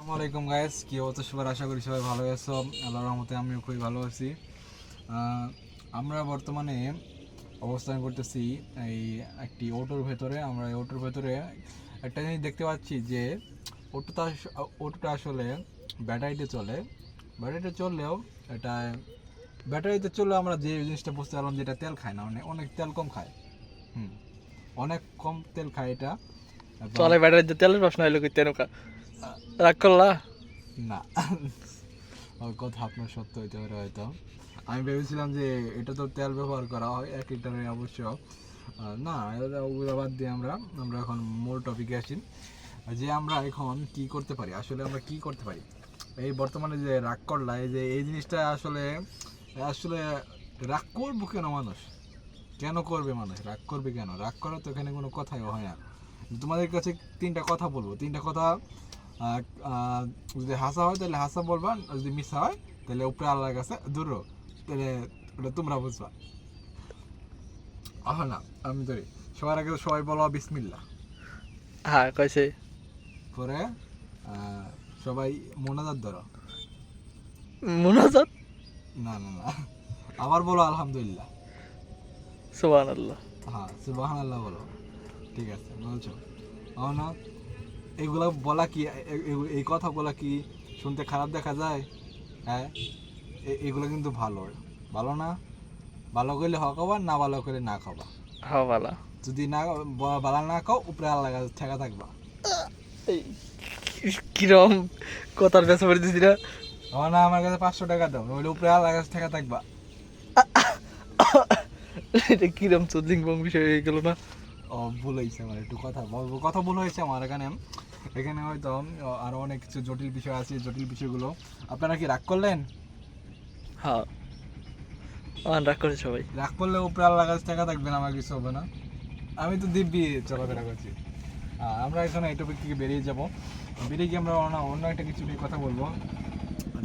আসসালামু আলাইকুম গাইস, কি অবস্থা সবার? আশা করি সবাই ভালো আছো। আল্লাহর রহমতে আমিও খুবই ভালো আছি। আমরা বর্তমানে অবস্থান করতেছি এই একটি অটোর ভেতরে। আমরা এই অটোর ভেতরে একটা জিনিস দেখতে পাচ্ছি যে অটোটা আসলে ব্যাটারিতে চলে। ব্যাটারিতে চললেও এটা ব্যাটারিতে চললেও আমরা যে জিনিসটা বুঝতে পারলাম যে এটা তেল খায় না, মানে অনেক তেল কম খায়। হুম, অনেক কম তেল খায় এটা। এবং চলে ব্যাটারিতে তেলের প্রশ্ন হইলো কই তেনুকা রাগ করলা? না, ওর কথা আপনার সত্য হইতে পারে হয়তো। আমি ভেবেছিলাম যে এটা তো তেল ব্যবহার করা হয় 1 লিটারে অবশ্য। না, ওগুলো বাদ দিয়ে আমরা আমরা এখন মূল টপিকে আসি, যে আমরা এখন কি করতে পারি। আসলে আমরা কি করতে পারি এই বর্তমানে যে রাগ করলা, এই যে এই জিনিসটা আসলে আসলে রাগ করবো কেন? মানুষ কেন করবে? মানুষ রাগ করবে কেন? রাগ করা তো এখানে কোনো কথাই হয় না। তোমাদের কাছে 3টা কথা বলবো, 3টা কথা। যদি হাসা হয় তাহলে হাসা বলবা, যদি মিশা হয় তাহলে উপরে আল্লাহর কাছে দূর, তাহলে ওটা তোমরা বুঝবা। না, আমি ধরি। সবার আগে সবাই বলো বিসমিল্লাহ। হ্যাঁ কইছে পরে সবাই মোনাজাত ধরো। মুনাজাত। না না না, আবার বলো আলহামদুলিল্লাহ। সুবহানাল্লাহ। হ্যাঁ, সুবহানাল্লাহ বলো। ঠিক আছে, বলছো। না, এগুলা বলা কি, এই কথা বলা কি শুনতে খারাপ দেখা যায়? হ্যাঁ, এগুলো কিন্তু ভালো ভালো না। ভালো করলে হ খাবা, না ভালো করে না খাবা। হাওয়ালা যদি না ভালো না খাও, উপরে আল্লাহ কাছে ঠেকা থাকবা। এই কিরম কথার বেসা পড়ে দিছি না। না, আমার কাছে 500 টাকা দাও, নইলে উপরে আল্লাহ কাছে ঠেকা থাকবা। এটা কিরম চুদলিং বং বিষয় হয়ে গেল না? ভুল হয়েছে আমার, একটু কথা ভুল হয়েছে আমার। এখানে এখানে হয়তো আরো অনেক কিছু জটিল বিষয় আছে। জটিল বিষয়গুলো আপনারা কি রাগ করলেন? হ্যাঁ রাগ করে সবাই। রাগ করলে উপরে আল্লাহ কাছে ঠেকা থাকবেন, আমার কিছু হবে না। আমি তো দিব্যি চলাফেরা করছি। আমরা এখন এই টপিক থেকে বেরিয়ে যাব। বেরিয়ে গিয়ে আমরা অন্য একটা কিছু নিয়ে কথা বলবো,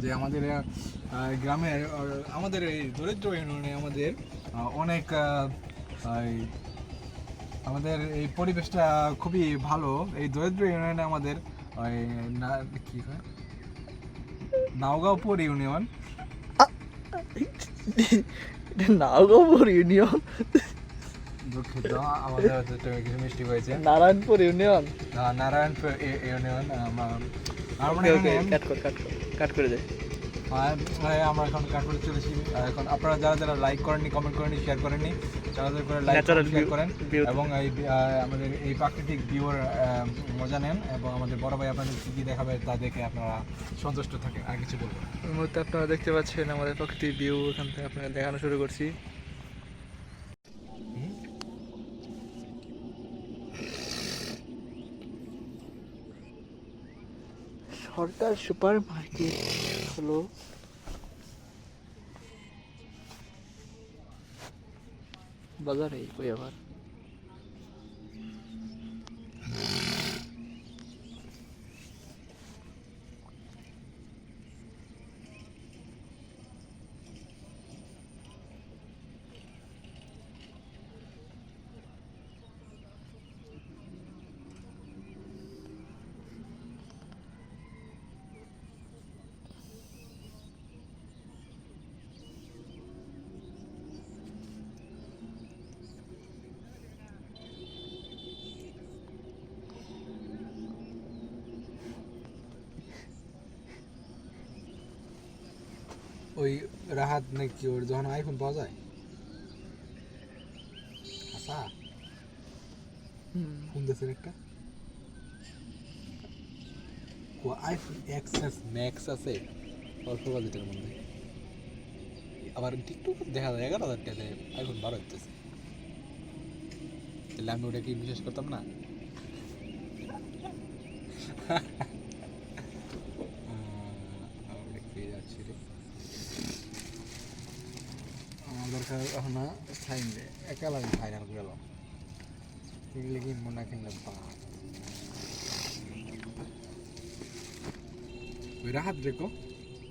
যে আমাদের গ্রামের আমাদের এই দরিদ্র ইউনিয়নে আমাদের অনেক আমাদের এই পরিবেশটা খুবই ভালো। এই দরিদ্র ইউনিয়নে আমাদের ওই কি হয়, নাওগাঁওপুর ইউনিয়ন। নাওগাঁওপুর ইউনিয়ন? দুঃখিত, আমাদের হচ্ছে কিছু মিস্টেক হয়েছে। নারায়ণপুর ইউনিয়ন। নারায়ণপুর ইউনিয়ন। কাট করে দেয়। আমরা এখন কাঠপুরে চলেছি। এখন আপনারা যারা যারা লাইক করেননি, কমেন্ট করেননি, শেয়ার করেননি, তারা করে লাইক শেয়ার করেন এবং এই আমাদের এই প্রাকৃতিক ভিউর মজা নেন, এবং আমাদের বড় ভাই আপনাদের কী কী দেখাবে তা দেখে আপনারা সন্তুষ্ট থাকেন। আর কিছু বলবেন? এই মুহূর্তে আপনারা দেখতে পাচ্ছেন আমাদের প্রাকৃতিক ভিউ, এখান থেকে আপনাকে দেখানো শুরু করছি। সরকার সুপার মার্কেট হলো বাজারে, কই আবার ওই রাহাত নাকি, ওর যখন আইফোন পাওয়া যায়। আচ্ছা, ফোন দিয়েছেন একটা, ও আইফোন এক্সএস ম্যাক্স আছে অল্প বাজেটের মধ্যে। আবার টিকটক দেখা যায় 11,000 টাকা আইফোন 12 হইতেছে। তাহলে আমি ওটা কি বিশ্বাস করতাম না? আমার দরকার এখন সাইন একা লাগে, ফাইনাল গেল এগুলি কিনবো না, কিনলে বাদ। ওই রাহাত রেখো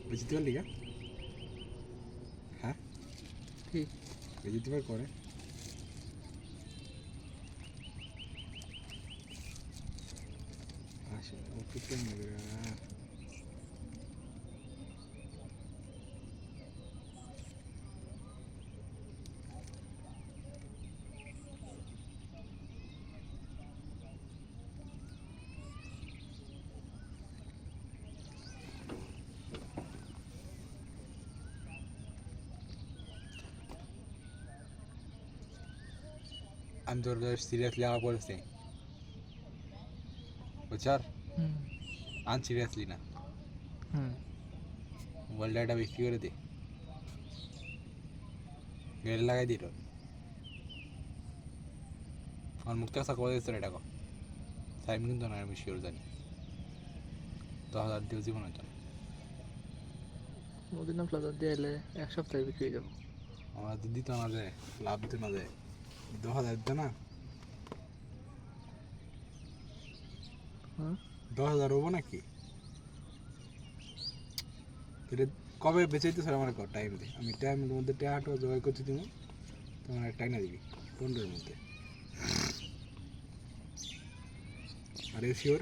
বুঝতে পারলি গা? হ্যাঁ, ঠিক বুঝতে পার করে আসলে ও তো কেমন আমি তোর সিরিয়াসলি আমার পড়েছি বুঝছার আনসিরিয়াসলি না মোবাইল ডাটা বিক্রি করে দে গেড়ে লাগাই দিল আমার মুখটা কাছা করে দিচ্ছে এটা কো টাইম কিন্তু না আমি শিওর জানি 10,000 দিয়েও জীবন হইতো না মদিনা প্লাজা দিয়ে এলে এক সপ্তাহে বিক্রি হয়ে যাবো আমার তো দিত না যায় লাভ দিত না যায় 10,000 দিত না 10,000 হবো নাকি এটা কবে বেচাইতে স্যার আমার টাইম দে আমি টাইমের মধ্যে টাকাটা জোগাড় করতে দিব তোমার একটা টাইম দিবি 15-এর মধ্যে আর ইউ শিওর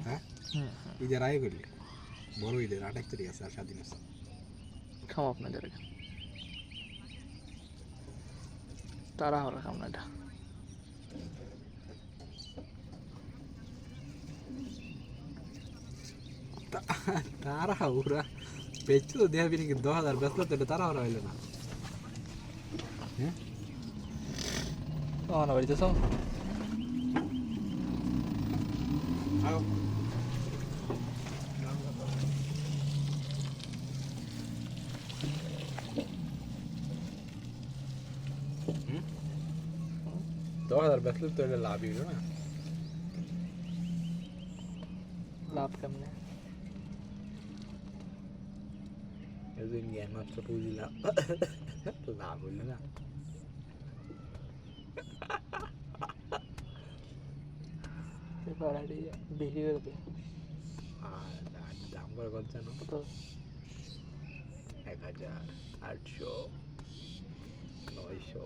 হ্যাঁ ঈদের আগে করলি বড় ঈদের 28 তারিখ আছে আর 7 দিন আছে খাম আপনাদের তারা হলো খাম না এটা তারা ওরা বেচছে তো দেখাবি নাকি 10,000 বেচলো তো এটা তারা ওরা হইলো না হ্যাঁ না বাড়িতে সব আও 10,000 বেচলে তো এটা লাভ হইলো না লাভ কেমনে এদিন জ্ঞান মাত্র বুঝলাম লাভ হইলো না এবার আইডি বিক্রি করে দে আর দাম করে কত জানো কত 1,800 900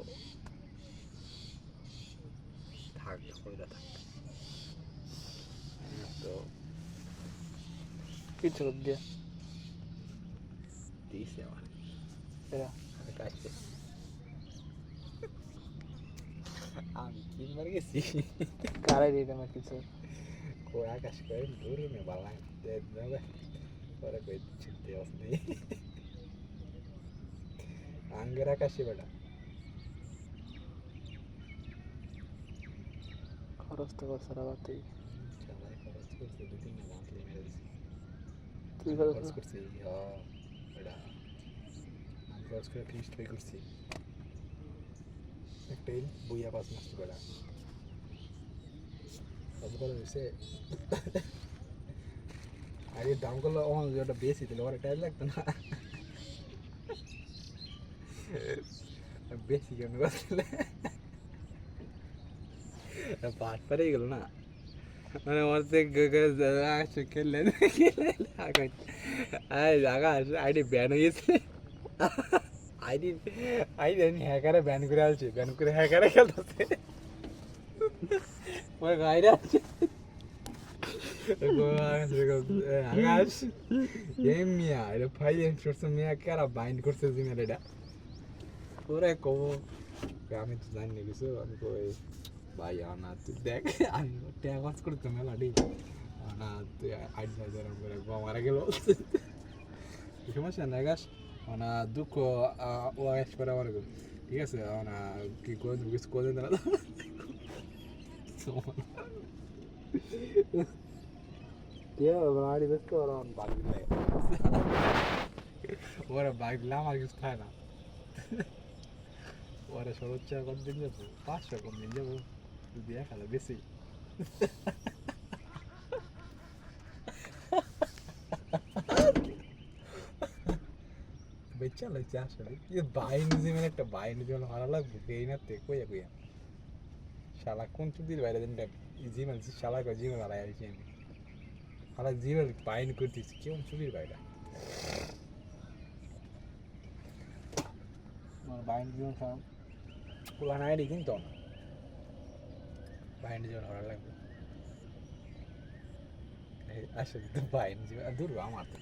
থাক ওইটা থাক তো কিছু দিয়ে দিয়েছে আমার এরা কাছে আমি কিনবার গেছি কারাই দিয়ে দেন কিছু কই আকাশ করে দূরে মে বালা দেবে পরে কই চিনতে আসনি আঙ্গের আকাশে বেটা খরচ তো করছে আবার তুই সবাই খরচ করছে 2-3 মান্থলি মেরে দিছি তুই খরচ করছি বেটা আমি খরচ করে ফিস্ট পে করছি একটাই বইয়া 5 মাস বেটা কত করে হয়েছে আরে দাম করলো ওটা বেশি দিলে ওরা টাইম লাগতো না বেশি কেন করছিলে পাট পারেই গেল না মানে ওর থেকে খেললে আকাশ আইডি ব্যান হয়ে গেছে আইডি আইডি হ্যাকারে ব্যান করে আসছে ব্যান করে হ্যাকারে খেলতেছে ওর গাইরে আছে আকাশ এম মিয়া এটা ফাইভ এম শর্টস মিয়া কারা বাইন্ড করছে জিমেল এটা ওরে কব আমি তো জানি না কিছু আমি কই ভাই আনা তুই দেখ আমি ট্যাগ ওয়াচ করতে মেলাডি আনা তুই আইডি সাইজার করে মারা গেল সমস্যা না আকাশ আনা দুঃখ ও আকাশ করে আমার ঠিক আছে আনা কি করে কিছু করে না গাড়ি বেশ করে বাগ দিলে ওরা বাগ দিলে আমার কিছু খায় না ওরা সর্বোচ্চ কত দিন যাবো 500 কম দিন যাবো যদি খালে বেশি বেচা লাগছে আসলে বাইনি যে মানে একটা বাইনি যে ভালো লাগবে এই না তে কইয়া কইয়া শালা কোন চুদির বাইরে দিন ইজি মানে শালা কই জিমে বাড়াই আইছি আমি শালা জিমে বাইনি করতেছি কেমন চুদির বাইরে আমার বাইনি জীবন খারাপ পুরান আইডি কিন্তু না বাইনি জীবন ভালো লাগবে আসলে তো বাইনি জীবন দূর আমার তো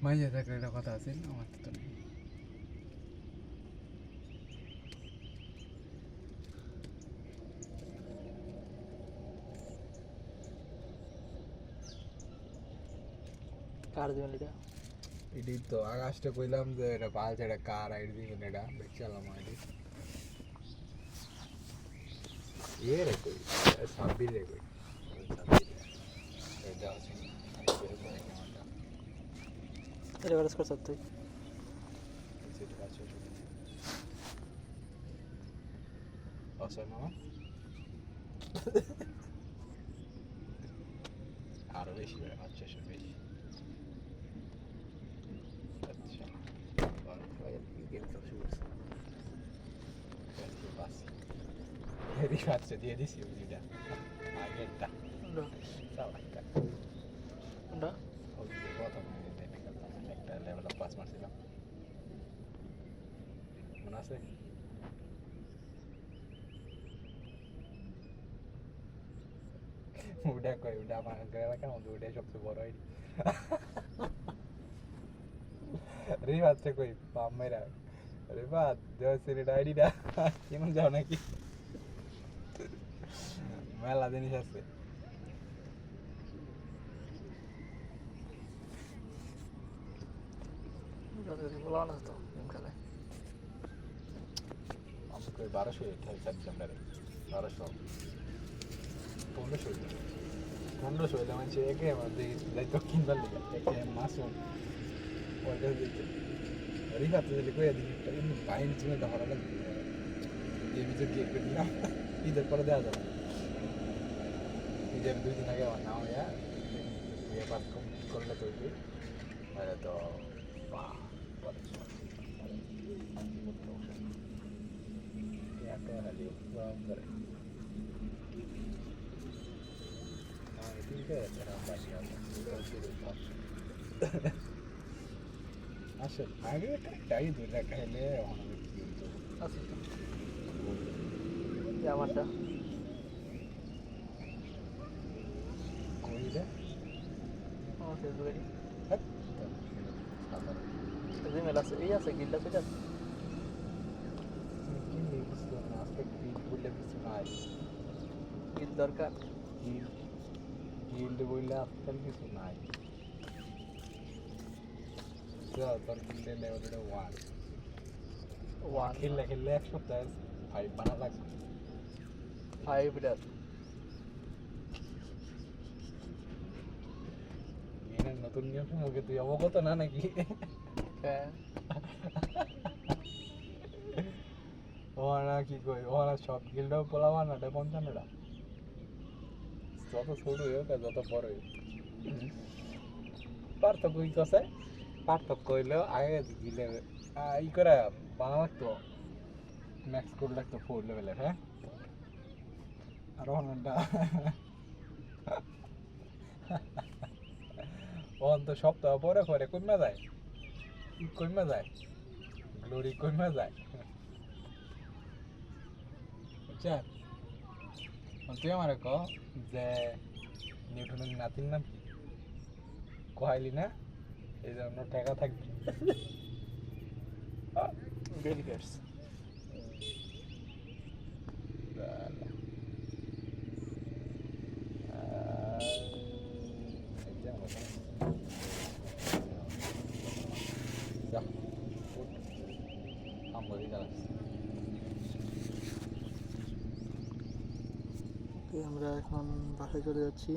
মাইয়া থাকলে একটা কথা আছে আমার তো নেই কার দিবেন এটা এটাই তো আকাশটা কইলাম যে এটা পালছে এটা কার আইডি দিবেন এটা দেখছিলাম আইডি এ রে কই সাব্বির রে কই এটা আছে রেভারেন্স করছ তুই অসয় মামা আরো বেশি 500 বেশি আচ্ছা রিফাতকে দিয়ে দিছি বুঝিটা আগেরটা সাবাইটা ওই প্রথম একটা লেভেল অফ পাস মারছিলাম মনে আছে ওটা কই ওটা আমার এলাকার মধ্যে ওটাই সবচেয়ে বড় আইডি রিফাতকে কই পাম মেরা রিফাত দেওয়া সিলেট আইডিটা কেমন যাও নাকি মেলা জিনিস আছে বলা না তো গেম খেলে আমাকে 1200 চাচ্ছিলাম ডাইরেক্ট 1500 হইলে মানুষ একে আমার দায়িত্ব কিনবার লিগে একে মাসুম ওইটা দিতে রিফাতে দিলে কয়ে দিই বাইন চিনে ধরা লাগবে এই ভিতরে গিয়ে করে দিলাম ঈদের পরে দেওয়া যাবে ঈদের 2 দিন আগে আমার নাম হইয়া বিয়ে পাস কমপ্লিট করলে তৈরি তাহলে তো বাহ করে আসলে আগে একটাই দুইটা খাইলে অনেক কি হতো আছে তো আমারটা কইলে আমার ফেসবুকে সাধারণ জিমেল আছে এই আছে গিল্ড আছে এটা কি বুঝতে না আজকে কি বললে কিছু নাই গিল্ড দরকার গিল্ড বললে আজকাল কিছু নাই তোর গিল্ডে লেভেলটা 1 খেললে এক সপ্তাহে 5 বানা লাগবে 5 বিটার এর নতুন নিয়ম সম্পর্কে তুই অবগত না নাকি হ্যাঁ ওরা কি কই ওরা সব গিল্ডও পোলাবা না 55টা যত ছোট হোক আর যত বড় হোক পার্থক্য কি আছে পার্থক্য হইলো আগে গিলে ই করে বানা লাগতো ম্যাক্স কোড লাগতো 4 লেভেলের হ্যাঁ আর ওখানটা ওখান তো সপ্তাহ পরে পরে কমে যায় গ্লোরি কমে যায় বুঝছা তুই আমার ক যে নিউটনের নাতির নাম কি কহাইলি না এই জন্য টাকা থাকবে ডেলিগেটস আমরা এখন বাসায় চলে যাচ্ছি